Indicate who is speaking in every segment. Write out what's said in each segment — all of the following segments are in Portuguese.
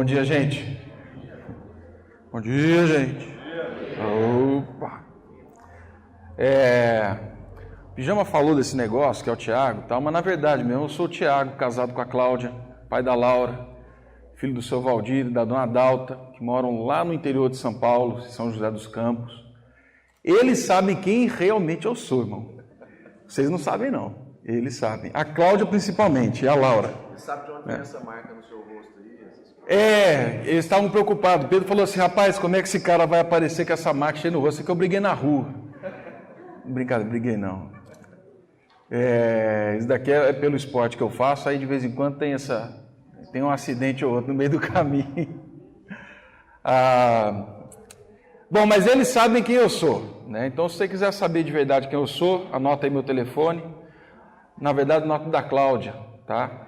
Speaker 1: dia, gente. Bom dia, gente. Opa. O Pijama falou desse negócio, que é o Tiago, tal, mas na verdade mesmo, eu sou o Tiago, casado com a Cláudia, pai da Laura, filho do seu Valdir e da dona Adalta, que moram lá no interior de São Paulo, São José dos Campos. Eles sabem quem realmente eu sou, irmão. Vocês não sabem, não. Eles sabem. A Cláudia, principalmente, e a Laura.
Speaker 2: Você sabe de onde vem essa marca no seu rosto aí?
Speaker 1: Eles estavam preocupados. Pedro falou assim, rapaz, como é que esse cara vai aparecer com essa marca cheia no rosto? É que eu briguei na rua. Brincadeira, briguei não. Isso daqui é pelo esporte que eu faço, aí de vez em quando tem um acidente ou outro no meio do caminho. Bom, mas eles sabem quem eu sou, né? Então, se você quiser saber de verdade quem eu sou, anota aí meu telefone. Na verdade, anota da Cláudia, tá?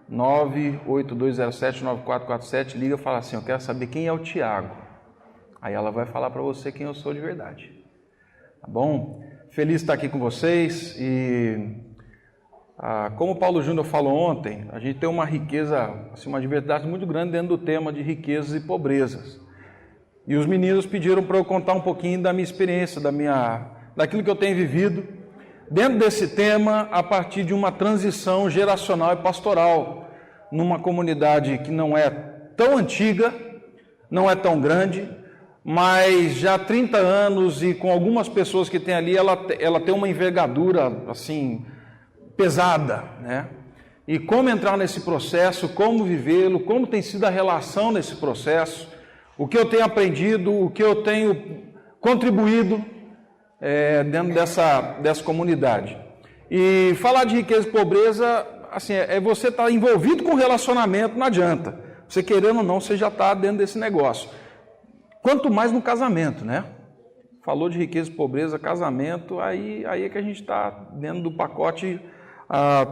Speaker 1: 98207-9447, liga e fala assim, eu quero saber quem é o Tiago. Aí ela vai falar para você quem eu sou de verdade. Tá bom? Feliz de estar aqui com vocês e... como o Paulo Júnior falou ontem, a gente tem uma riqueza, assim, uma diversidade muito grande dentro do tema de riquezas e pobrezas. E os meninos pediram para eu contar um pouquinho da minha experiência, daquilo que eu tenho vivido, dentro desse tema, a partir de uma transição geracional e pastoral, numa comunidade que não é tão antiga, não é tão grande, mas já há 30 anos e com algumas pessoas que tem ali, ela tem uma envergadura, assim, pesada, né? E como entrar nesse processo, como vivê-lo, como tem sido a relação nesse processo, o que eu tenho aprendido, o que eu tenho contribuído dentro dessa comunidade. E falar de riqueza e pobreza, assim, você estar envolvido com relacionamento, não adianta. Você querendo ou não, você já está dentro desse negócio. Quanto mais no casamento, né? Falou de riqueza e pobreza, casamento, aí é que a gente está dentro do pacote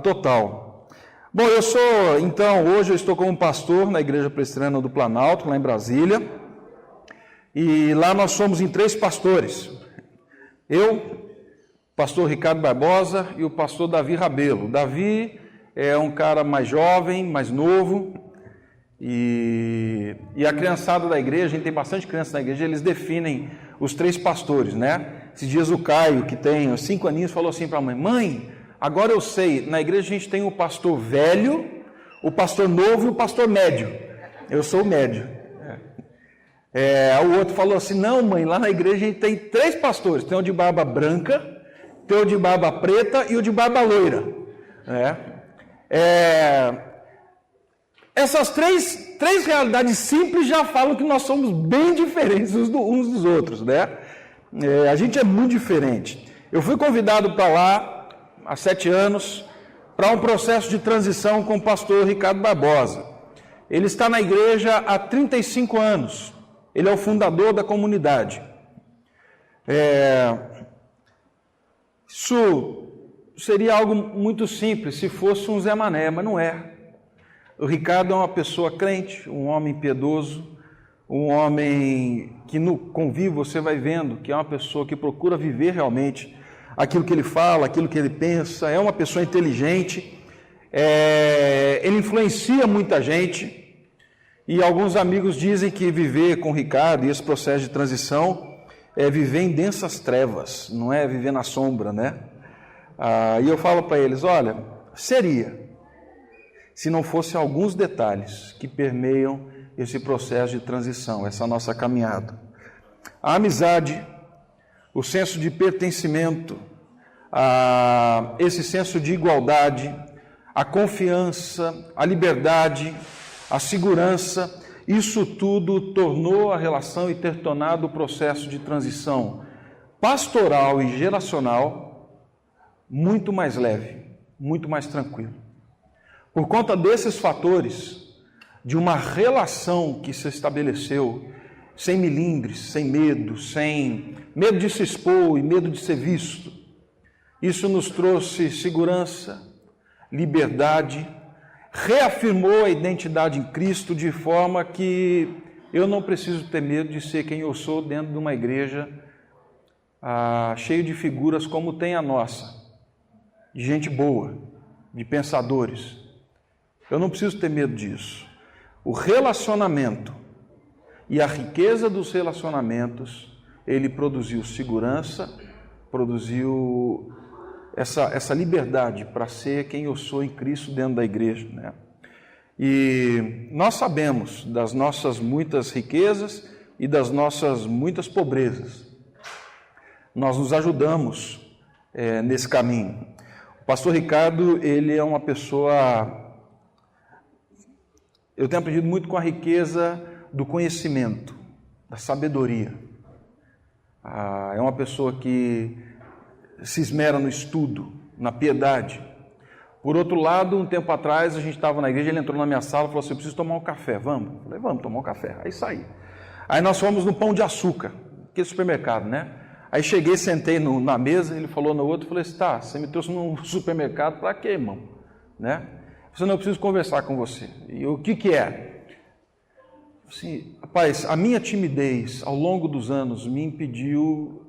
Speaker 1: total. Bom, hoje eu estou como pastor na Igreja Presbiteriana do Planalto, lá em Brasília, e lá nós somos em 3 pastores. Eu, pastor Ricardo Barbosa e o pastor Davi Rabelo. Davi é um cara mais jovem, mais novo, e a criançada da igreja, a gente tem bastante criança na igreja, eles definem os 3 pastores, né? Esses dias o Caio, que tem 5 aninhos, falou assim para a mãe, mãe, agora eu sei, na igreja a gente tem o pastor velho, o pastor novo e o pastor médio. Eu sou o médio. O outro falou assim, não mãe, lá na igreja a gente tem 3 pastores, tem o de barba branca, tem o de barba preta e o de barba loira. Essas três realidades simples já falam que nós somos bem diferentes uns dos outros, né? A gente é muito diferente. Eu fui convidado para lá há 7 anos para um processo de transição com o pastor Ricardo Barbosa. Ele está na igreja há 35 anos. Ele é o fundador da comunidade. Isso seria algo muito simples se fosse um Zé Mané, mas não é. O Ricardo é uma pessoa crente, um homem piedoso, um homem que no convívio você vai vendo que é uma pessoa que procura viver realmente aquilo que ele fala, aquilo que ele pensa, é uma pessoa inteligente, ele influencia muita gente, e alguns amigos dizem que viver com o Ricardo e esse processo de transição é viver em densas trevas, não é viver na sombra, né? E eu falo para eles, olha, seria, se não fossem alguns detalhes que permeiam esse processo de transição, essa nossa caminhada. A amizade, o senso de pertencimento, esse senso de igualdade, a confiança, a liberdade, a segurança, isso tudo tornou a relação e ter tornado o processo de transição pastoral e geracional muito mais leve, muito mais tranquilo. Por conta desses fatores, de uma relação que se estabeleceu sem melindres, sem medo de se expor e medo de ser visto, isso nos trouxe segurança, liberdade, reafirmou a identidade em Cristo de forma que eu não preciso ter medo de ser quem eu sou dentro de uma igreja cheia de figuras como tem a nossa, de gente boa, de pensadores. Eu não preciso ter medo disso. O relacionamento e a riqueza dos relacionamentos, ele produziu segurança, produziu essa liberdade para ser quem eu sou em Cristo dentro da igreja, né? E nós sabemos das nossas muitas riquezas e das nossas muitas pobrezas. Nós nos ajudamos nesse caminho. O pastor Ricardo, ele é uma pessoa... Eu tenho aprendido muito com a riqueza do conhecimento, da sabedoria. É uma pessoa que se esmera no estudo, na piedade. Por outro lado, um tempo atrás, a gente estava na igreja, ele entrou na minha sala e falou assim, eu preciso tomar um café, vamos? Eu falei, vamos tomar um café. Aí saí. Aí nós fomos no Pão de Açúcar, aquele supermercado, né? Aí cheguei, sentei na mesa, ele falou no outro, falei assim, tá, você me trouxe num supermercado para quê, irmão? Né? Eu falei, não, eu preciso conversar com você. E o que é? Assim, rapaz, a minha timidez ao longo dos anos me impediu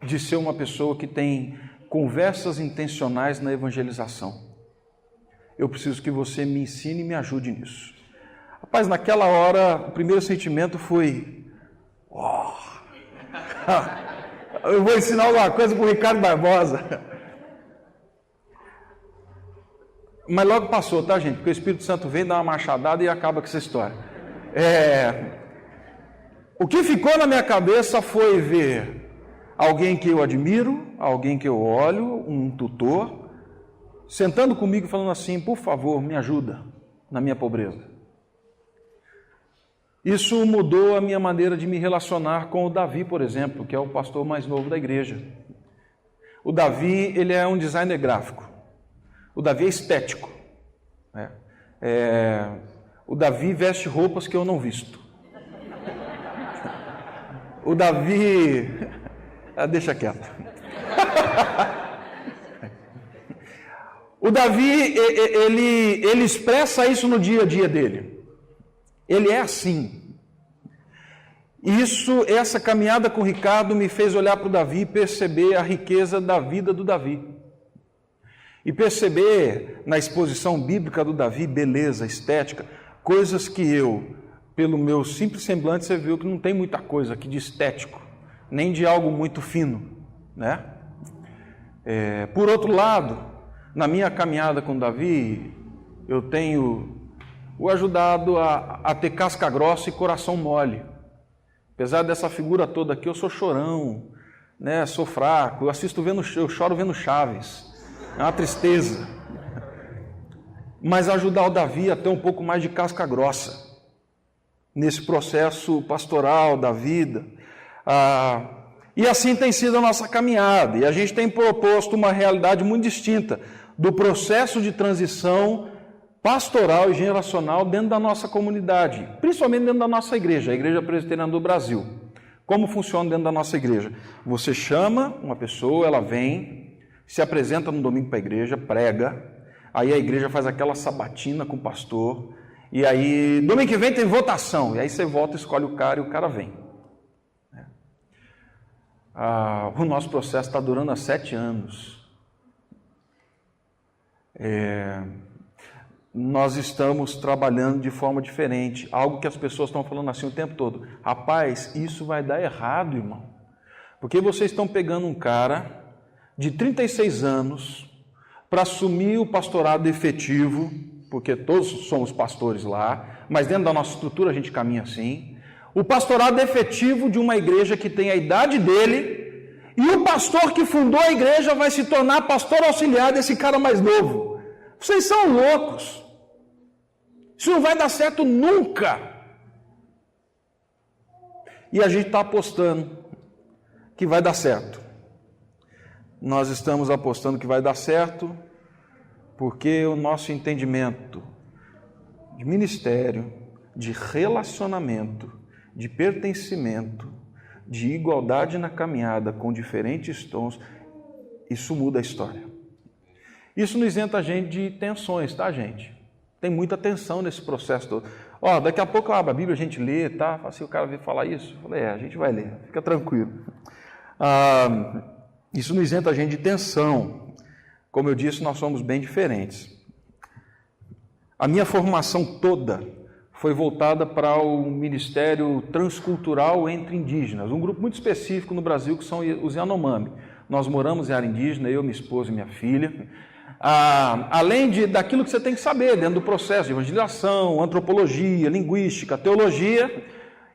Speaker 1: de ser uma pessoa que tem conversas intencionais na evangelização. Eu preciso que você me ensine e me ajude nisso. Rapaz, naquela hora, o primeiro sentimento foi... Oh, eu vou ensinar alguma coisa para o Ricardo Barbosa. Mas logo passou, tá, gente? Porque o Espírito Santo vem, dá uma machadada e acaba com essa história. O que ficou na minha cabeça foi ver alguém que eu admiro, alguém que eu olho, um tutor, sentando comigo e falando assim, por favor, me ajuda na minha pobreza. Isso mudou a minha maneira de me relacionar com o Davi, por exemplo, que é o pastor mais novo da igreja. O Davi, ele é um designer gráfico. O Davi é estético. Né? O Davi veste roupas que eu não visto. O Davi... deixa quieto. O Davi, ele expressa isso no dia a dia dele. Ele é assim. Essa caminhada com o Ricardo me fez olhar para o Davi e perceber a riqueza da vida do Davi. E perceber na exposição bíblica do Davi, beleza, estética, coisas que eu, pelo meu simples semblante, você viu que não tem muita coisa aqui de estético, nem de algo muito fino, né? Por outro lado, na minha caminhada com Davi, eu tenho o ajudado a ter casca grossa e coração mole. Apesar dessa figura toda aqui, eu sou chorão, né? Sou fraco, eu choro vendo Chaves, é uma tristeza. Mas ajudar o Davi a ter um pouco mais de casca grossa nesse processo pastoral da vida. E assim tem sido a nossa caminhada, e a gente tem proposto uma realidade muito distinta do processo de transição pastoral e geracional dentro da nossa comunidade, principalmente dentro da nossa igreja, a Igreja Presbiteriana do Brasil. Como funciona dentro da nossa igreja? Você chama uma pessoa, ela vem, se apresenta no domingo para a igreja, prega, aí a igreja faz aquela sabatina com o pastor, e aí domingo que vem tem votação, e aí você vota, escolhe o cara e o cara vem. O nosso processo está durando há 7 anos. Nós estamos trabalhando de forma diferente, algo que as pessoas estão falando assim o tempo todo. Rapaz, isso vai dar errado, irmão. Porque vocês estão pegando um cara de 36 anos para assumir o pastorado efetivo, porque todos somos pastores lá, mas dentro da nossa estrutura a gente caminha assim. O pastorado efetivo de uma igreja que tem a idade dele, e o pastor que fundou a igreja vai se tornar pastor auxiliar desse cara mais novo. Vocês são loucos. Isso não vai dar certo nunca. E a gente está apostando que vai dar certo. Nós estamos apostando que vai dar certo porque o nosso entendimento de ministério, de relacionamento, de pertencimento, de igualdade na caminhada com diferentes tons, isso muda a história. Isso não isenta a gente de tensões, tá, gente? Tem muita tensão nesse processo todo. Daqui a pouco eu abro a Bíblia, a gente lê, tá? Se o cara vir falar isso, eu falei, a gente vai ler, fica tranquilo. Isso não isenta a gente de tensão. Como eu disse, nós somos bem diferentes. A minha formação toda foi voltada para o Ministério Transcultural entre Indígenas, um grupo muito específico no Brasil que são os Yanomami. Nós moramos em área indígena, eu, minha esposa e minha filha. Além daquilo que você tem que saber dentro do processo de evangelização, antropologia, linguística, teologia,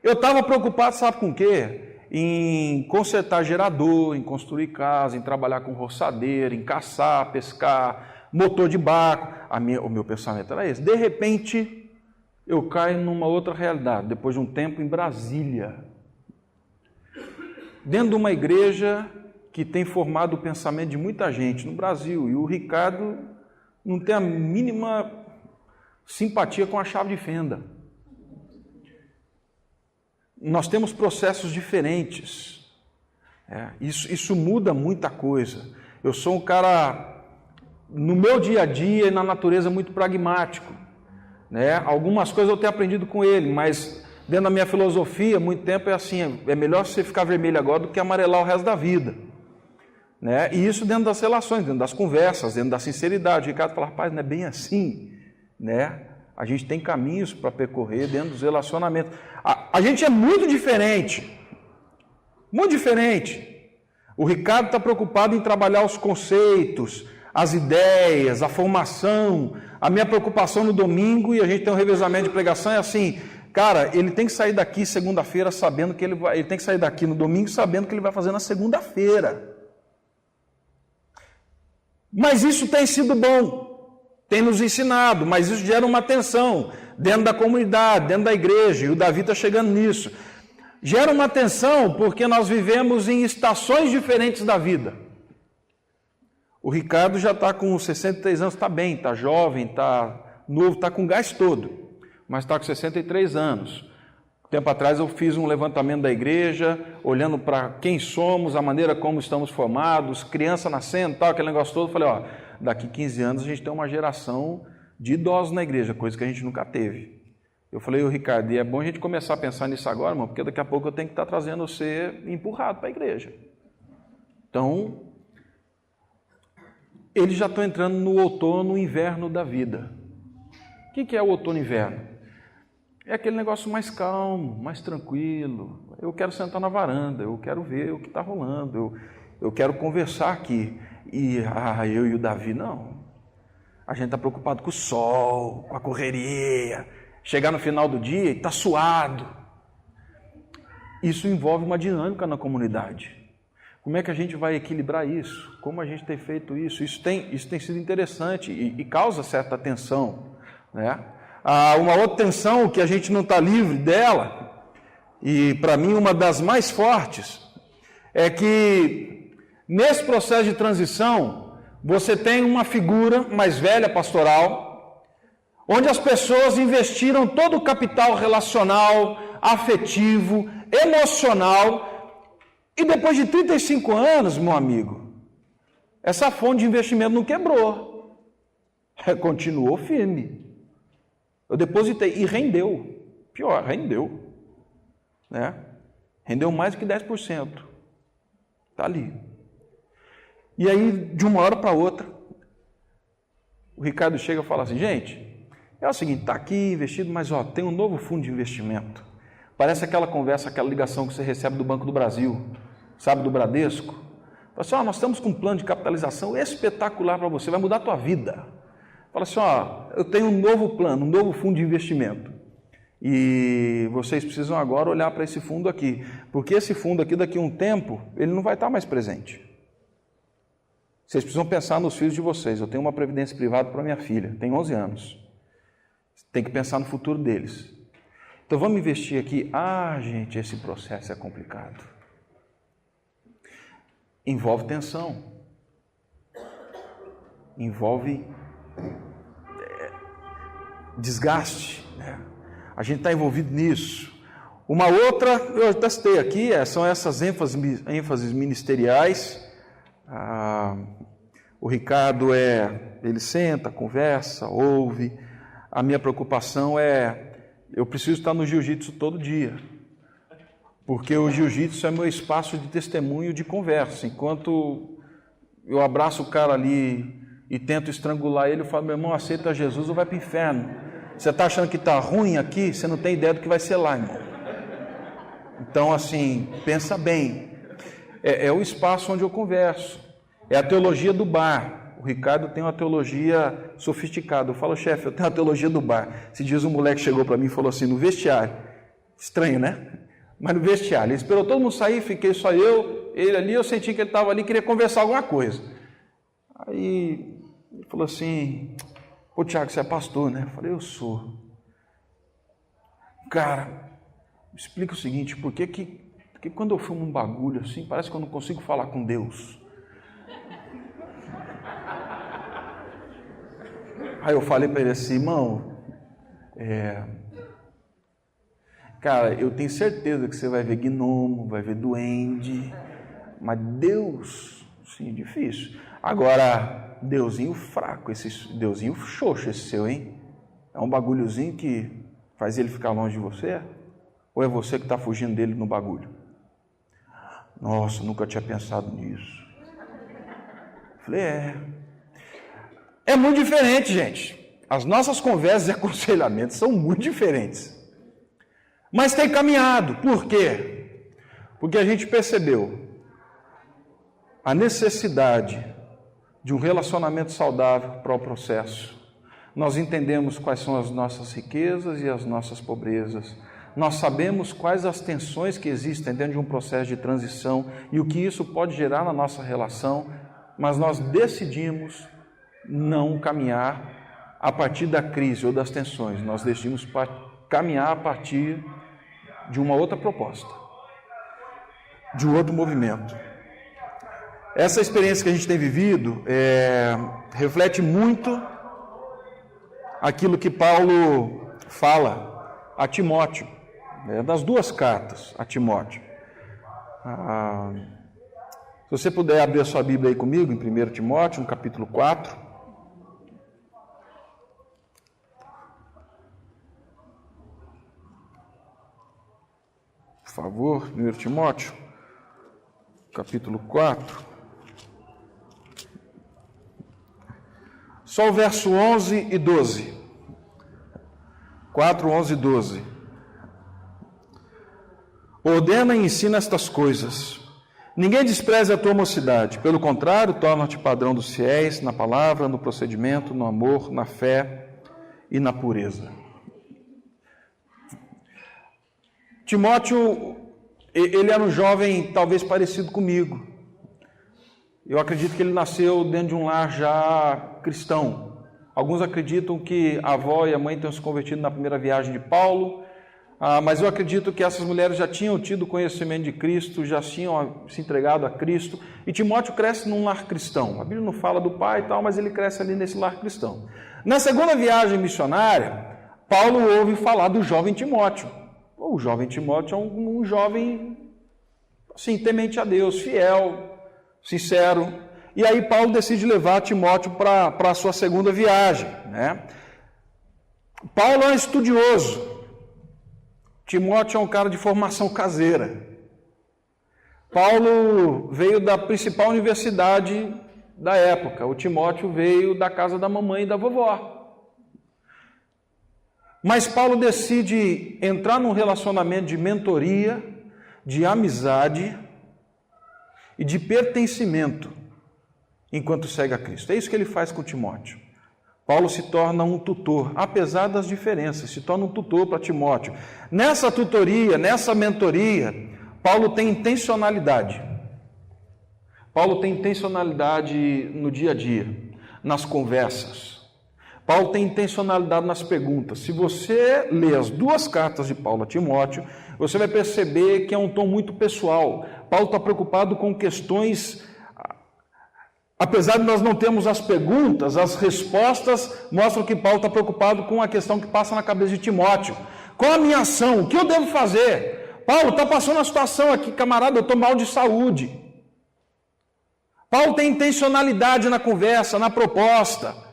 Speaker 1: eu estava preocupado, sabe com o quê? Em consertar gerador, em construir casa, em trabalhar com roçadeira, em caçar, pescar, motor de barco. O meu pensamento era esse. De repente, eu caio numa outra realidade, depois de um tempo em Brasília, dentro de uma igreja que tem formado o pensamento de muita gente no Brasil, e o Ricardo não tem a mínima simpatia com a chave de fenda. Nós temos processos diferentes. Isso muda muita coisa. Eu sou um cara, no meu dia a dia e na natureza, muito pragmático. Algumas coisas eu tenho aprendido com ele, mas dentro da minha filosofia, muito tempo é assim, é melhor você ficar vermelho agora do que amarelar o resto da vida. E isso dentro das relações, dentro das conversas, dentro da sinceridade. O Ricardo fala, rapaz, não é bem assim. A gente tem caminhos para percorrer dentro dos relacionamentos. A gente é muito diferente. Muito diferente. O Ricardo está preocupado em trabalhar os conceitos, as ideias, a formação. A minha preocupação no domingo, e a gente tem um revezamento de pregação, é assim, cara, ele tem que sair daqui segunda-feira sabendo que ele tem que sair daqui no domingo sabendo que ele vai fazer na segunda-feira. Mas isso tem sido bom, tem nos ensinado, mas isso gera uma tensão dentro da comunidade, dentro da igreja, e o Davi está chegando nisso. Gera uma tensão porque nós vivemos em estações diferentes da vida. O Ricardo já está com 63 anos, está bem, está jovem, está novo, está com gás todo, mas está com 63 anos. Tempo atrás eu fiz um levantamento da igreja, olhando para quem somos, a maneira como estamos formados, criança nascendo, tal, aquele negócio todo. Falei, daqui 15 anos a gente tem uma geração de idosos na igreja, coisa que a gente nunca teve. Eu falei, Ricardo, e é bom a gente começar a pensar nisso agora, irmão, porque daqui a pouco eu tenho que estar trazendo você empurrado para a igreja. Então, eles já estão entrando no outono e inverno da vida. O que é o outono e inverno? É aquele negócio mais calmo, mais tranquilo. Eu quero sentar na varanda, eu quero ver o que está rolando, eu quero conversar aqui. E eu e o Davi, não. A gente está preocupado com o sol, com a correria, chegar no final do dia e está suado. Isso envolve uma dinâmica na comunidade. Como é que a gente vai equilibrar isso? Como a gente tem feito isso? Isso tem sido interessante e causa certa tensão, Uma outra tensão que a gente não está livre dela, e para mim uma das mais fortes, é que nesse processo de transição, você tem uma figura mais velha pastoral, onde as pessoas investiram todo o capital relacional, afetivo, emocional, e depois de 35 anos, meu amigo, essa fonte de investimento não quebrou, continuou firme. Eu depositei e rendeu. Pior, rendeu. Rendeu mais do que 10%. Está ali. E aí, de uma hora para outra, o Ricardo chega e fala assim, gente, é o seguinte, está aqui investido, mas tem um novo fundo de investimento. Parece aquela conversa, aquela ligação que você recebe do Banco do Brasil, sabe, do Bradesco. Fala assim, nós estamos com um plano de capitalização espetacular para você, vai mudar a tua vida. Fala assim, eu tenho um novo plano, um novo fundo de investimento. E vocês precisam agora olhar para esse fundo aqui. Porque esse fundo aqui, daqui a um tempo, ele não vai estar mais presente. Vocês precisam pensar nos filhos de vocês. Eu tenho uma previdência privada para minha filha, tem 11 anos. Tem que pensar no futuro deles. Então vamos investir aqui. Gente, esse processo é complicado. Envolve tensão. Envolve desgaste, A gente está envolvido nisso. Uma outra, eu testei aqui, são essas ênfases ministeriais. O Ricardo ele senta, conversa, ouve. A minha preocupação eu preciso estar no jiu-jitsu todo dia, porque o jiu-jitsu é meu espaço de testemunho, de conversa. Enquanto eu abraço o cara ali e tento estrangular ele, eu falo, meu irmão, aceita Jesus ou vai para o inferno. Você está achando que está ruim aqui, você não tem ideia do que vai ser lá, irmão. Então, assim, pensa bem. É o espaço onde eu converso. É a teologia do bar. O Ricardo tem uma teologia sofisticada. Eu falo, chefe, eu tenho a teologia do bar. Esses dias um moleque chegou para mim e falou assim, no vestiário. Estranho, né? Mas no vestiário. Ele esperou todo mundo sair, fiquei só eu, ele ali, eu senti que ele estava ali, queria conversar alguma coisa. Aí ele falou assim, pô, Tiago, você é pastor, né? Eu falei, eu sou. Cara, me explica o seguinte, por que quando eu fumo um bagulho assim, parece que eu não consigo falar com Deus? Aí eu falei para ele assim, irmão, cara, eu tenho certeza que você vai ver gnomo, vai ver duende, mas Deus, sim, difícil. Agora, Deusinho fraco, Deusinho xoxo esse seu, hein? É um bagulhozinho que faz ele ficar longe de você? Ou é você que está fugindo dele no bagulho? Nossa, nunca tinha pensado nisso. Falei, é muito diferente, gente. As nossas conversas e aconselhamentos são muito diferentes. Mas tem caminhado. Por quê? Porque a gente percebeu a necessidade de um relacionamento saudável para o processo. Nós entendemos quais são as nossas riquezas e as nossas pobrezas. Nós sabemos quais as tensões que existem dentro de um processo de transição e o que isso pode gerar na nossa relação, mas nós decidimos não caminhar a partir da crise ou das tensões. Nós decidimos caminhar a partir de uma outra proposta, de um outro movimento. Essa experiência que a gente tem vivido reflete muito aquilo que Paulo fala a Timóteo, das duas cartas a Timóteo. Se você puder abrir a sua Bíblia aí comigo, em 1 Timóteo, no capítulo 4. Por favor, 1 Timóteo, capítulo 4. Só o verso 11 e 12. 4, 11 e 12. Ordena e ensina estas coisas. Ninguém despreze a tua mocidade. Pelo contrário, torna-te padrão dos fiéis na palavra, no procedimento, no amor, na fé e na pureza. Timóteo, ele era um jovem talvez parecido comigo. Eu acredito que ele nasceu dentro de um lar já cristão. Alguns acreditam que a avó e a mãe tenham se convertido na primeira viagem de Paulo, mas eu acredito que essas mulheres já tinham tido conhecimento de Cristo, já tinham se entregado a Cristo, e Timóteo cresce num lar cristão. A Bíblia não fala do pai e tal, mas ele cresce ali nesse lar cristão. Na segunda viagem missionária, Paulo ouve falar do jovem Timóteo. O jovem Timóteo é um jovem, assim, temente a Deus, fiel, sincero. E aí Paulo decide levar Timóteo para a sua segunda viagem, né? Paulo é um estudioso. Timóteo é um cara de formação caseira. Paulo veio da principal universidade da época. O Timóteo veio da casa da mamãe e da vovó. Mas Paulo decide entrar num relacionamento de mentoria, de amizade e de pertencimento enquanto segue a Cristo. É isso que ele faz com Timóteo. Paulo se torna um tutor, apesar das diferenças, se torna um tutor para Timóteo. Nessa tutoria, nessa mentoria, Paulo tem intencionalidade. Paulo tem intencionalidade no dia a dia, nas conversas. Paulo tem intencionalidade nas perguntas. Se você ler as duas cartas de Paulo a Timóteo, você vai perceber que é um tom muito pessoal. Paulo está preocupado com questões. Apesar de nós não termos as perguntas, as respostas mostram que Paulo está preocupado com a questão que passa na cabeça de Timóteo. Qual a minha ação? O que eu devo fazer? Paulo, está passando uma situação aqui, camarada, eu estou mal de saúde. Paulo tem intencionalidade na conversa, na proposta.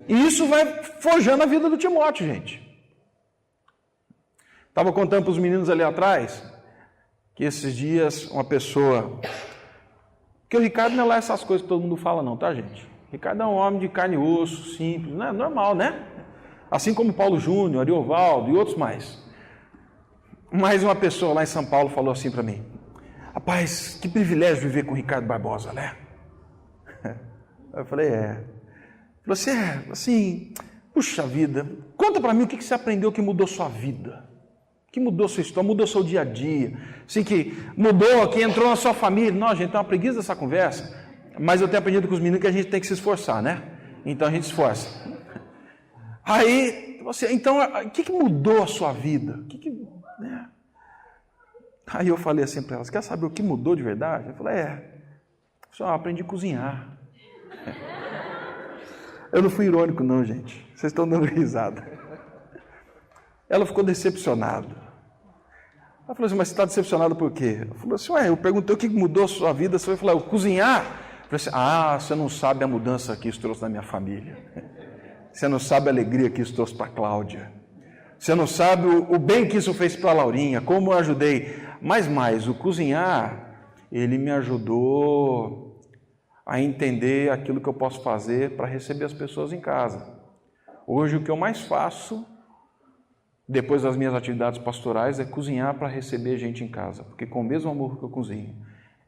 Speaker 1: E isso vai forjando a vida do Timóteo, gente. Estava contando para os meninos ali atrás que esses dias uma pessoa... Porque o Ricardo não é lá essas coisas que todo mundo fala não, tá, gente? Ricardo é um homem de carne e osso, simples, né? Normal, né? Assim como Paulo Júnior, Ariovaldo e outros mais. Mas uma pessoa lá em São Paulo falou assim para mim: rapaz, que privilégio viver com o Ricardo Barbosa, né? Eu falei: é. Você é assim, puxa vida, conta para mim o que você aprendeu que mudou sua vida, que mudou sua história, mudou seu dia a dia, assim, que mudou, que entrou na sua família. Não, gente, tem uma preguiça dessa conversa, mas eu tenho aprendido com os meninos que a gente tem que se esforçar, né? Então a gente se esforça. Aí, você, então, o que mudou a sua vida? Né? Aí eu falei assim para elas: quer saber o que mudou de verdade? Eu falei: eu aprendi a cozinhar. Eu não fui irônico não, gente. Vocês estão dando risada. Ela ficou decepcionada. Ela falou assim: mas você está decepcionado por quê? Eu falei assim: eu perguntei o que mudou a sua vida. Você falou: cozinhar. Eu falei assim: você não sabe a mudança que isso trouxe na minha família. Você não sabe a alegria que isso trouxe para a Cláudia. Você não sabe o bem que isso fez para a Laurinha, como eu ajudei. Mas mais, o cozinhar, ele me ajudou a entender aquilo que eu posso fazer para receber as pessoas em casa. Hoje, o que eu mais faço, depois das minhas atividades pastorais, é cozinhar para receber gente em casa. Porque com o mesmo amor que eu cozinho,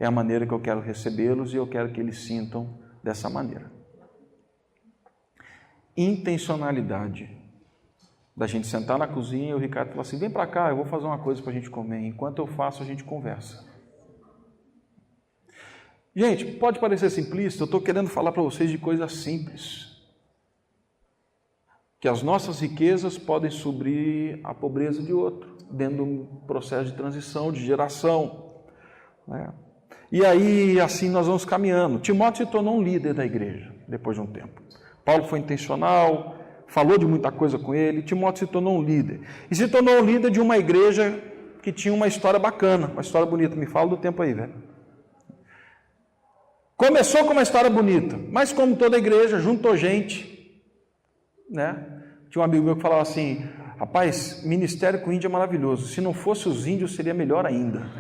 Speaker 1: é a maneira que eu quero recebê-los e eu quero que eles sintam dessa maneira. Intencionalidade. Da gente sentar na cozinha e o Ricardo falar assim: vem para cá, eu vou fazer uma coisa para a gente comer. Enquanto eu faço, a gente conversa. Gente, pode parecer simplista, eu estou querendo falar para vocês de coisas simples. Que as nossas riquezas podem suprir a pobreza de outro, dentro de um processo de transição, de geração. Né? E aí, assim, nós vamos caminhando. Timóteo se tornou um líder da igreja, depois de um tempo. Paulo foi intencional, falou de muita coisa com ele. Timóteo se tornou um líder. E se tornou um líder de uma igreja que tinha uma história bacana, uma história bonita. Me fala do tempo aí, velho. Começou com uma história bonita, mas como toda igreja, juntou gente, né? Tinha um amigo meu que falava assim: rapaz, ministério com índio é maravilhoso, se não fosse os índios seria melhor ainda.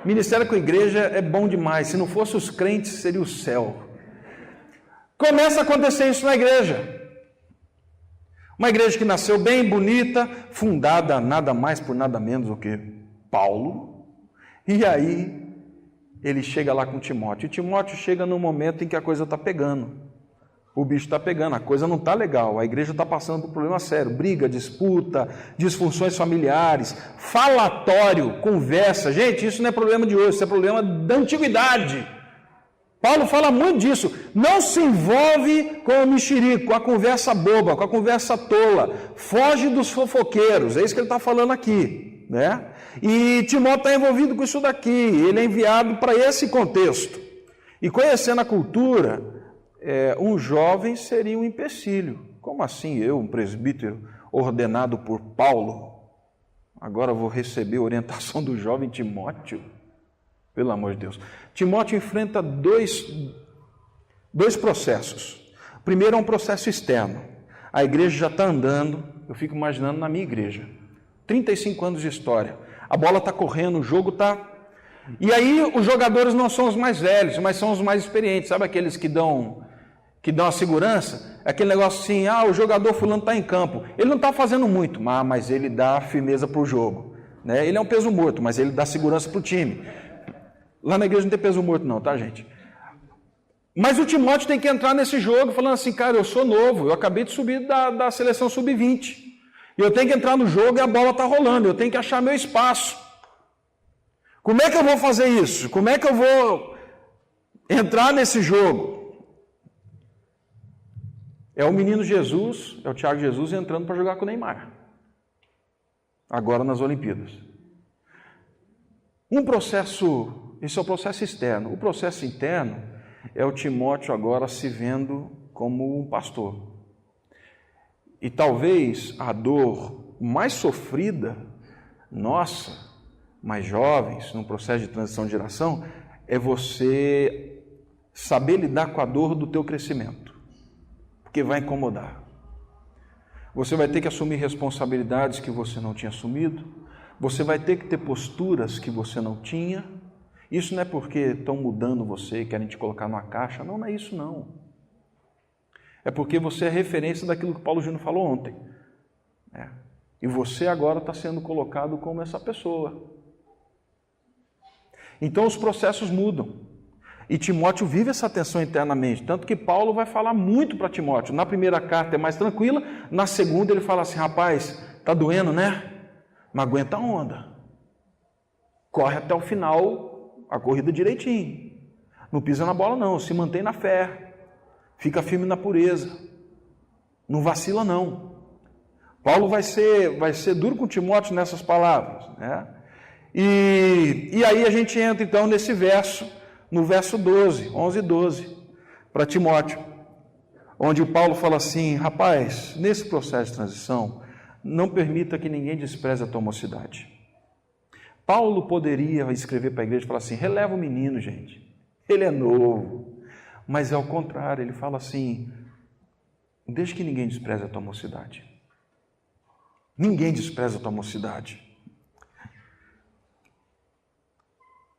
Speaker 1: Ministério com igreja é bom demais, se não fosse os crentes seria o céu. Começa a acontecer isso na igreja. Uma igreja que nasceu bem, bonita, fundada nada mais por nada menos do que Paulo, e aí ele chega lá com Timóteo. E Timóteo chega no momento em que a coisa está pegando. O bicho está pegando, a coisa não está legal. A igreja está passando por um problema sério. Briga, disputa, disfunções familiares, falatório, conversa. Gente, isso não é problema de hoje, isso é problema da antiguidade. Paulo fala muito disso. Não se envolve com o mexerico, com a conversa boba, com a conversa tola. Foge dos fofoqueiros. É isso que ele está falando aqui, né? E Timóteo está envolvido com isso daqui, ele é enviado para esse contexto. E conhecendo a cultura, um jovem seria um empecilho. Como assim eu, um presbítero ordenado por Paulo, agora vou receber orientação do jovem Timóteo? Pelo amor de Deus. Timóteo enfrenta dois processos. O primeiro é um processo externo. A igreja já está andando, eu fico imaginando na minha igreja. 35 anos de história. A bola está correndo, o jogo está... E aí os jogadores não são os mais velhos, mas são os mais experientes. Sabe aqueles que dão a segurança? É aquele negócio assim: o jogador fulano está em campo. Ele não está fazendo muito, mas ele dá firmeza para o jogo. Né? Ele é um peso morto, mas ele dá segurança para o time. Lá na igreja não tem peso morto não, tá, gente? Mas o Timóteo tem que entrar nesse jogo falando assim: cara, eu sou novo, eu acabei de subir da seleção sub-20. Eu tenho que entrar no jogo e a bola está rolando, eu tenho que achar meu espaço. Como é que eu vou fazer isso? Como é que eu vou entrar nesse jogo? É o menino Jesus, é o Thiago Jesus entrando para jogar com o Neymar. Agora nas Olimpíadas. Esse é o processo externo. O processo interno é o Timóteo agora se vendo como um pastor. E talvez a dor mais sofrida, nossa, mais jovens, num processo de transição de geração, é você saber lidar com a dor do teu crescimento, porque vai incomodar. Você vai ter que assumir responsabilidades que você não tinha assumido, você vai ter que ter posturas que você não tinha. Isso não é porque estão mudando você, querem te colocar numa caixa, não é isso não. É porque você é referência daquilo que Paulo Júnior falou ontem. E você agora está sendo colocado como essa pessoa. Então os processos mudam. E Timóteo vive essa tensão internamente. Tanto que Paulo vai falar muito para Timóteo. Na primeira carta é mais tranquila. Na segunda ele fala assim, rapaz, está doendo, né? Mas aguenta a onda. Corre até o final a corrida direitinho. Não pisa na bola não, se mantém na fé. Fica firme na pureza. Não vacila não. Paulo vai ser duro com Timóteo nessas palavras, né? E aí a gente entra então nesse verso, no verso 12, 11 e 12, para Timóteo, onde o Paulo fala assim, rapaz, nesse processo de transição, não permita que ninguém despreze a tua mocidade. Paulo poderia escrever para a igreja e falar assim, releva o menino, gente, ele é novo, mas é ao contrário, ele fala assim, deixa que ninguém despreze a tua mocidade. Ninguém despreza a tua mocidade.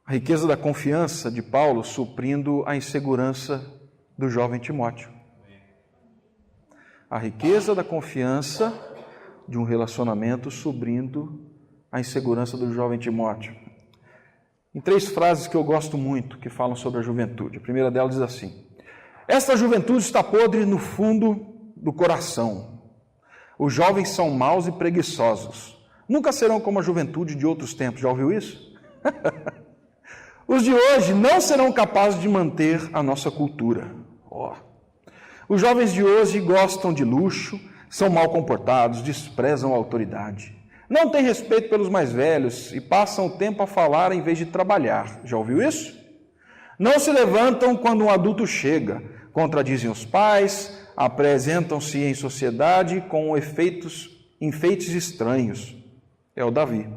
Speaker 1: A riqueza da confiança de Paulo suprindo a insegurança do jovem Timóteo. A riqueza da confiança de um relacionamento suprindo a insegurança do jovem Timóteo. Em 3 frases que eu gosto muito, que falam sobre a juventude. A primeira delas diz assim, esta juventude está podre no fundo do coração. Os jovens são maus e preguiçosos. Nunca serão como a juventude de outros tempos. Já ouviu isso? Os de hoje não serão capazes de manter a nossa cultura. Os jovens de hoje gostam de luxo, são mal comportados, desprezam a autoridade. Não têm respeito pelos mais velhos e passam o tempo a falar em vez de trabalhar. Já ouviu isso? Não se levantam quando um adulto chega, contradizem os pais, apresentam-se em sociedade com enfeites estranhos. É o Davi.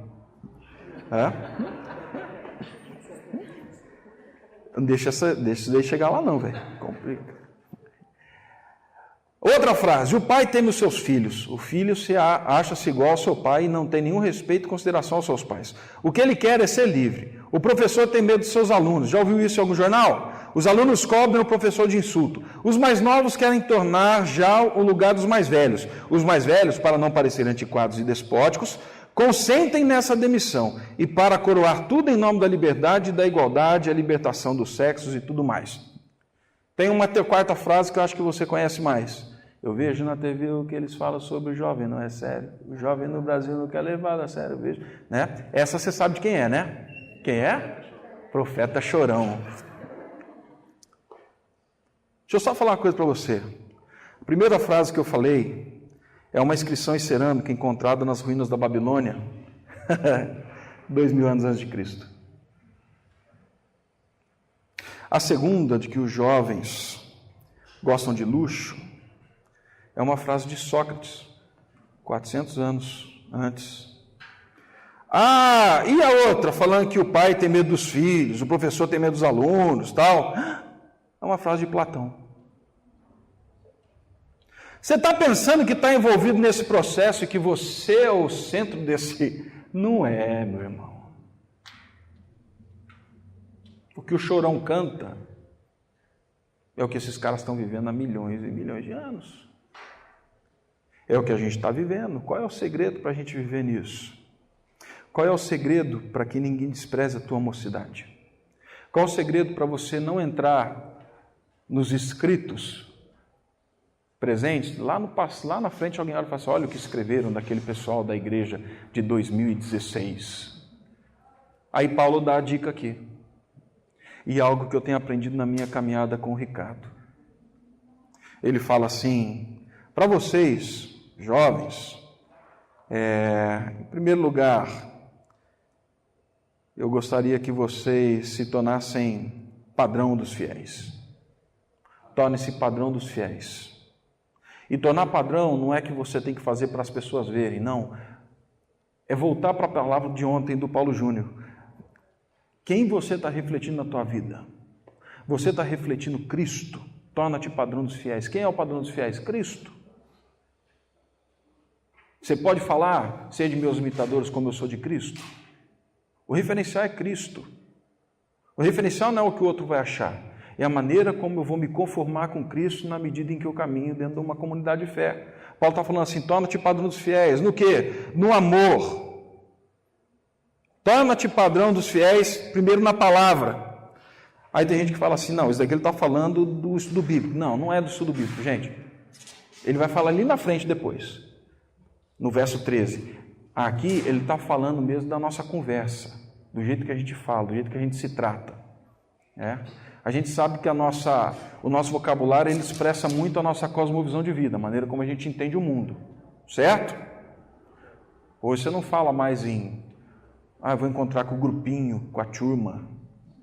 Speaker 1: Não deixa isso daí chegar lá não, velho. Complica. Outra frase, o pai teme os seus filhos. O filho acha-se igual ao seu pai e não tem nenhum respeito e consideração aos seus pais. O que ele quer é ser livre. O professor tem medo dos seus alunos. Já ouviu isso em algum jornal? Os alunos cobrem o professor de insulto. Os mais novos querem tornar já o lugar dos mais velhos. Os mais velhos, para não parecerem antiquados e despóticos, consentem nessa demissão. E para coroar tudo em nome da liberdade, da igualdade, a libertação dos sexos e tudo mais. Tem uma 4ª frase que eu acho que você conhece mais. Eu vejo na TV o que eles falam sobre o jovem, não é sério? O jovem no Brasil não quer levado a sério, eu vejo. Né? Essa você sabe de quem é, né? Quem é? Profeta Chorão. Deixa eu só falar uma coisa para você. A primeira frase que eu falei é uma inscrição em cerâmica encontrada nas ruínas da Babilônia, 2000 anos antes de Cristo. A segunda, de que os jovens gostam de luxo, é uma frase de Sócrates, 400 anos antes. E a outra, falando que o pai tem medo dos filhos, o professor tem medo dos alunos, tal. É uma frase de Platão. Você está pensando que está envolvido nesse processo e que você é o centro desse... Não é, meu irmão. O que o Chorão canta é o que esses caras estão vivendo há milhões e milhões de anos. É o que a gente está vivendo. Qual é o segredo para a gente viver nisso? Qual é o segredo para que ninguém despreze a tua mocidade? Qual é o segredo para você não entrar nos escritos presentes? Lá na frente alguém olha e fala assim, olha o que escreveram daquele pessoal da igreja de 2016. Aí Paulo dá a dica aqui. E algo que eu tenho aprendido na minha caminhada com o Ricardo. Ele fala assim, para vocês, jovens, em primeiro lugar, eu gostaria que vocês se tornassem padrão dos fiéis. Torne-se padrão dos fiéis. E tornar padrão não é que você tem que fazer para as pessoas verem, não. É voltar para a palavra de ontem do Paulo Júnior. Quem você está refletindo na tua vida? Você está refletindo Cristo? Torna-te padrão dos fiéis. Quem é o padrão dos fiéis? Cristo. Você pode falar, sede meus imitadores como eu sou de Cristo? O referencial é Cristo. O referencial não é o que o outro vai achar. É a maneira como eu vou me conformar com Cristo na medida em que eu caminho dentro de uma comunidade de fé. Paulo está falando assim, torna-te padrão dos fiéis. No quê? No amor. Torna-te padrão dos fiéis, primeiro na palavra. Aí tem gente que fala assim, não, isso daqui ele está falando do estudo bíblico. Não, não é do estudo bíblico, gente. Ele vai falar ali na frente depois, no verso 13. Aqui ele está falando mesmo da nossa conversa, do jeito que a gente fala, do jeito que a gente se trata. A gente sabe que o nosso vocabulário ele expressa muito a nossa cosmovisão de vida, a maneira como a gente entende o mundo, certo? Hoje você não fala mais em, eu vou encontrar com o grupinho, com a turma,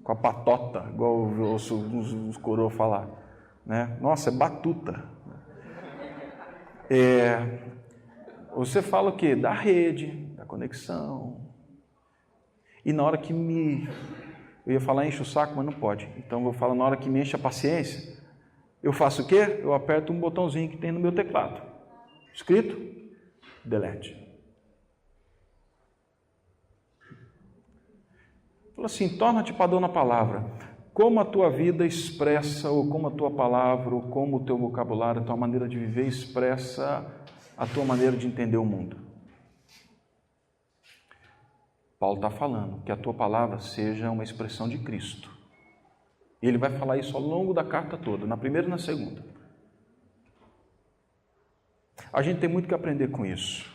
Speaker 1: com a patota, igual eu ouço os coroas falar, né? Nossa, é batuta. Você fala o quê? Da rede, da conexão. E na hora que eu ia falar enche o saco, mas não pode. Então eu vou falar na hora que me enche a paciência, eu faço o quê? Eu aperto um botãozinho que tem no meu teclado. Escrito, delete. Fala assim, torna-te padrão na palavra. Como a tua vida expressa, ou como a tua palavra, ou como o teu vocabulário, a tua maneira de viver expressa a tua maneira de entender o mundo. Paulo está falando que a tua palavra seja uma expressão de Cristo. E ele vai falar isso ao longo da carta toda, na primeira e na segunda. A gente tem muito que aprender com isso.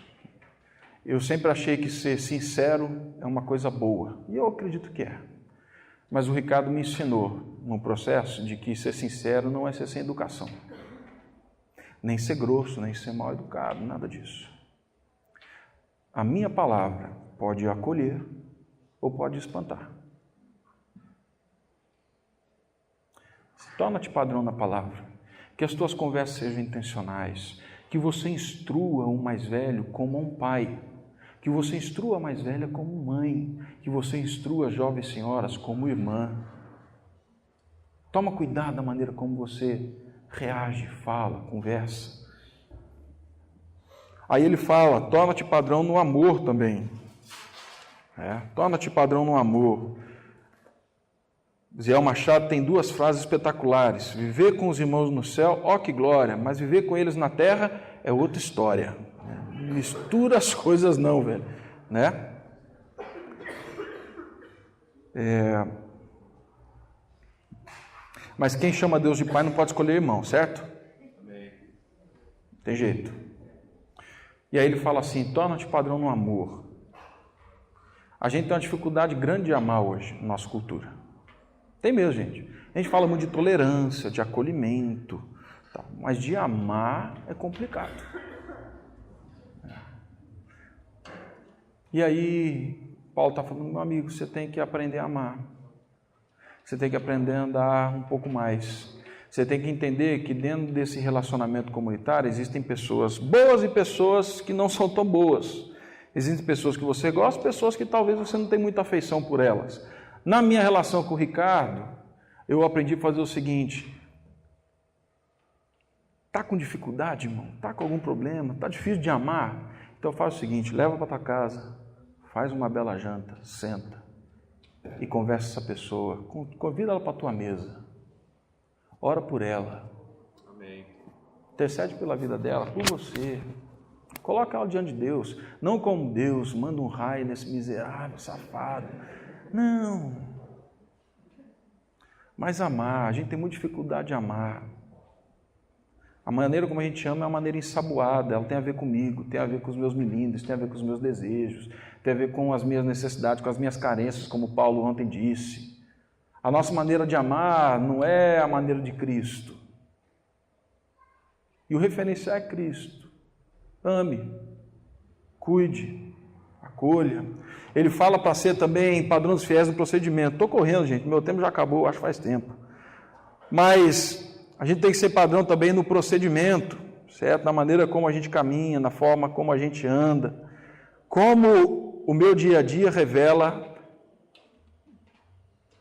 Speaker 1: Eu sempre achei que ser sincero é uma coisa boa, e eu acredito que é. Mas o Ricardo me ensinou no processo de que ser sincero não é ser sem educação. Nem ser grosso, nem ser mal educado, nada disso. A minha palavra pode acolher ou pode espantar. Torna-te padrão na palavra, que as tuas conversas sejam intencionais, que você instrua o mais velho como um pai, que você instrua a mais velha como mãe, que você instrua as jovens senhoras como irmã. Toma cuidado da maneira como você reage, fala, conversa. Aí ele fala, torna-te padrão no amor também. Torna-te padrão no amor. Zé Machado tem duas frases espetaculares. Viver com os irmãos no céu, ó que glória, mas viver com eles na terra é outra história. Mistura as coisas não, velho. Mas quem chama Deus de pai não pode escolher irmão, certo? Amém. Tem jeito. E aí ele fala assim, torna-te padrão no amor. A gente tem uma dificuldade grande de amar hoje, na nossa cultura. Tem mesmo, gente. A gente fala muito de tolerância, de acolhimento, mas de amar é complicado. E aí, Paulo está falando, meu amigo, você tem que aprender a amar. Você tem que aprender a andar um pouco mais. Você tem que entender que dentro desse relacionamento comunitário existem pessoas boas e pessoas que não são tão boas. Existem pessoas que você gosta, pessoas que talvez você não tenha muita afeição por elas. Na minha relação com o Ricardo, eu aprendi a fazer o seguinte: está com dificuldade, irmão? Está com algum problema? Está difícil de amar? Então faz o seguinte, leva para tua casa, faz uma bela janta, senta e conversa com essa pessoa, convida ela para a tua mesa, ora por ela,
Speaker 2: amém.
Speaker 1: Intercede pela vida dela, por você, coloca ela diante de Deus, não como Deus, manda um raio nesse miserável, safado, não, mas amar, a gente tem muita dificuldade de amar. A maneira como a gente ama é uma maneira ensaboada, ela tem a ver comigo, tem a ver com os meus melindres, tem a ver com os meus desejos, tem a ver com as minhas necessidades, com as minhas carências, como Paulo ontem disse. A nossa maneira de amar não é a maneira de Cristo. E o referencial é Cristo. Ame, cuide, acolha. Ele fala para ser também padrão dos fiéis no procedimento. Estou correndo, gente, meu tempo já acabou, acho que faz tempo. Mas a gente tem que ser padrão também no procedimento, certo? Na maneira como a gente caminha, na forma como a gente anda. Como o meu dia a dia revela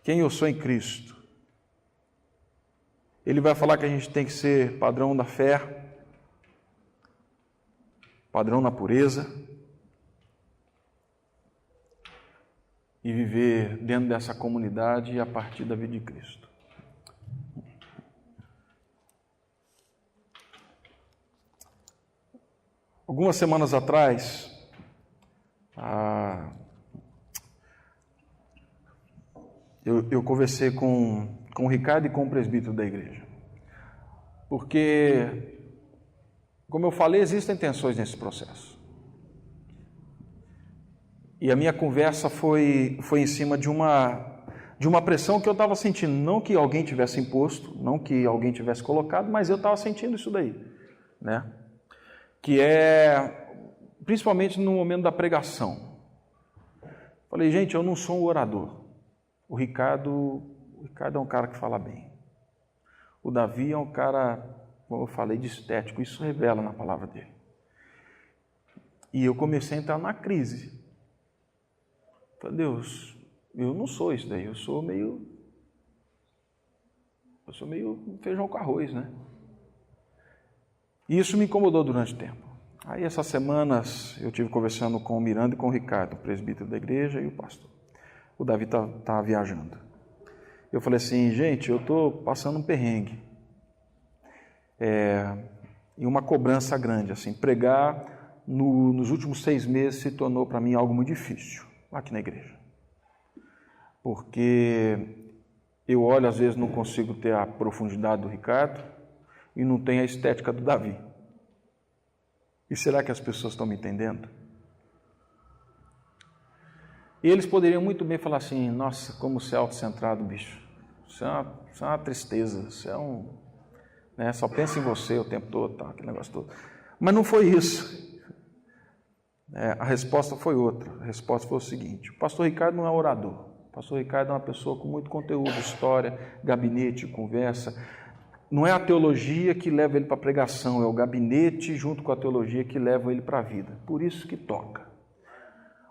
Speaker 1: quem eu sou em Cristo. Ele vai falar que a gente tem que ser padrão da fé, padrão na pureza, e viver dentro dessa comunidade a partir da vida de Cristo. Algumas semanas atrás, eu conversei com o Ricardo e com o presbítero da igreja. Porque, como eu falei, existem tensões nesse processo. E a minha conversa foi em cima de uma pressão que eu estava sentindo. Não que alguém tivesse imposto, não que alguém tivesse colocado, mas eu estava sentindo isso daí, né? Que é, principalmente no momento da pregação. Falei, gente, eu não sou um orador. O Ricardo é um cara que fala bem. O Davi é um cara, como eu falei, de estético. Isso revela na palavra dele. E eu comecei a entrar na crise. Falei, Deus, eu não sou isso daí. Eu sou meio feijão com arroz, né? E isso me incomodou durante o tempo. Aí essas semanas eu tive conversando com o Miranda e com o Ricardo, o presbítero da igreja e o pastor. O Davi estava viajando. Eu falei assim, gente, eu estou passando um perrengue. E uma cobrança grande. Assim, pregar nos últimos 6 meses se tornou para mim algo muito difícil, aqui na igreja. Porque eu olho, às vezes não consigo ter a profundidade do Ricardo e não tenho a estética do Davi. E será que as pessoas estão me entendendo? E eles poderiam muito bem falar assim, nossa, como você é autocentrado, bicho. Isso é uma tristeza, isso é né, só pensa em você o tempo todo, tá, aquele negócio todo. Mas não foi isso. A resposta foi outra. A resposta foi o seguinte, o pastor Ricardo não é orador. O pastor Ricardo é uma pessoa com muito conteúdo, história, gabinete, conversa. Não é a teologia que leva ele para a pregação, é o gabinete junto com a teologia que leva ele para a vida. Por isso que toca.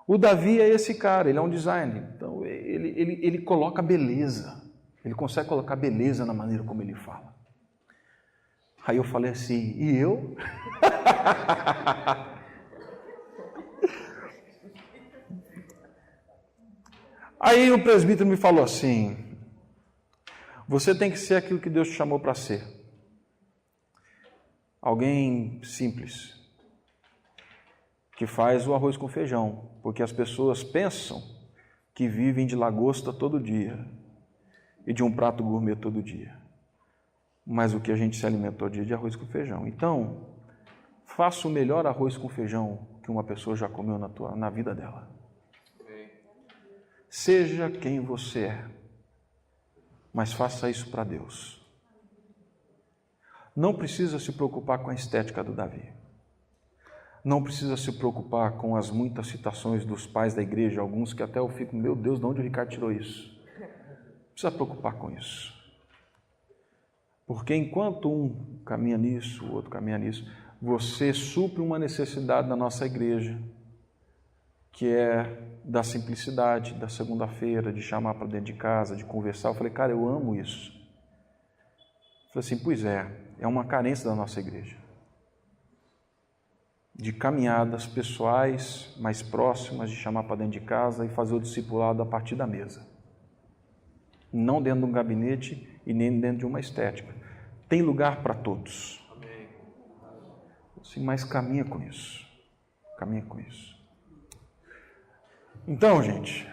Speaker 1: O Davi é esse cara, ele é um designer, então ele coloca beleza, ele consegue colocar beleza na maneira como ele fala. Aí eu falei assim, e eu? Aí o presbítero me falou assim, você tem que ser aquilo que Deus te chamou para ser. Alguém simples, que faz o arroz com feijão, porque as pessoas pensam que vivem de lagosta todo dia e de um prato gourmet todo dia. Mas o que a gente se alimentou dia de arroz com feijão. Então, faça o melhor arroz com feijão que uma pessoa já comeu na vida dela. Seja quem você é, mas faça isso para Deus. Não precisa se preocupar com a estética do Davi. Não precisa se preocupar com as muitas citações dos pais da igreja, alguns que até eu fico, meu Deus, de onde o Ricardo tirou isso? Não precisa preocupar com isso. Porque enquanto um caminha nisso, o outro caminha nisso, você supre uma necessidade da nossa igreja, que é da simplicidade, da segunda-feira, de chamar para dentro de casa, de conversar. Eu falei, cara, eu amo isso. Eu falei assim, pois é uma carência da nossa igreja. De caminhadas pessoais mais próximas, de chamar para dentro de casa e fazer o discipulado a partir da mesa. Não dentro de um gabinete e nem dentro de uma estética. Tem lugar para todos. Sim, mas caminha com isso. Caminha com isso. Então, gente,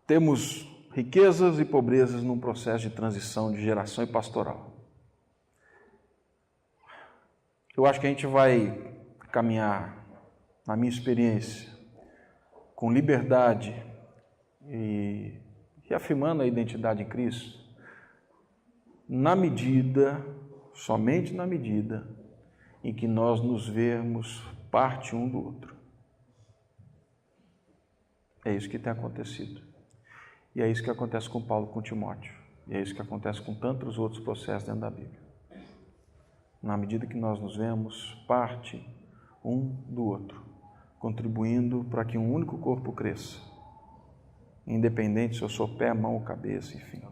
Speaker 1: temos riquezas e pobrezas num processo de transição de geração e pastoral. Eu acho que a gente vai caminhar, na minha experiência, com liberdade e reafirmando a identidade em Cristo, somente na medida em que nós nos vermos parte um do outro. É isso que tem acontecido. E é isso que acontece com Paulo, com Timóteo. E é isso que acontece com tantos outros processos dentro da Bíblia. Na medida que nós nos vemos parte um do outro, contribuindo para que um único corpo cresça. Independente se eu sou pé, mão ou cabeça, enfim.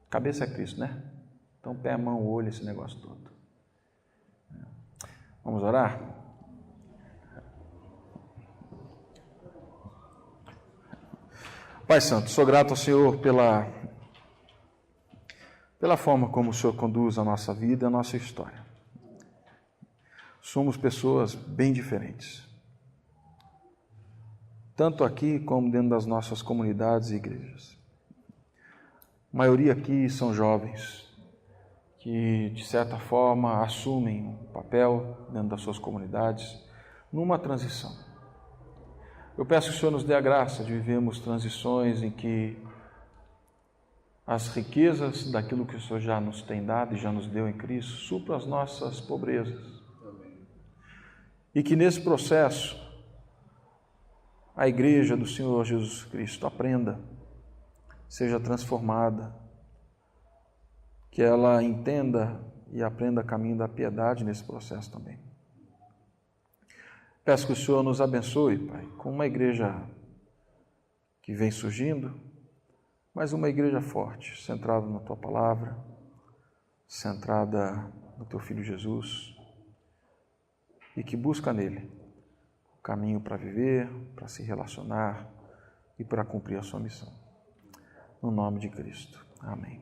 Speaker 1: Cabeça é Cristo, né? Então pé, mão, olho, esse negócio todo. Vamos orar? Pai Santo, sou grato ao Senhor pela forma como o Senhor conduz a nossa vida e a nossa história. Somos pessoas bem diferentes, tanto aqui como dentro das nossas comunidades e igrejas. A maioria aqui são jovens que, de certa forma, assumem um papel dentro das suas comunidades numa transição. Eu peço que o Senhor nos dê a graça de vivermos transições em que as riquezas daquilo que o Senhor já nos tem dado e já nos deu em Cristo supram as nossas pobrezas. Amém. E que nesse processo a igreja do Senhor Jesus Cristo aprenda, seja transformada, que ela entenda e aprenda o caminho da piedade nesse processo também. Peço que o Senhor nos abençoe, Pai, com uma igreja que vem surgindo, mas uma igreja forte, centrada na Tua Palavra, centrada no Teu Filho Jesus, e que busca nele o caminho para viver, para se relacionar e para cumprir a sua missão. No nome de Cristo. Amém.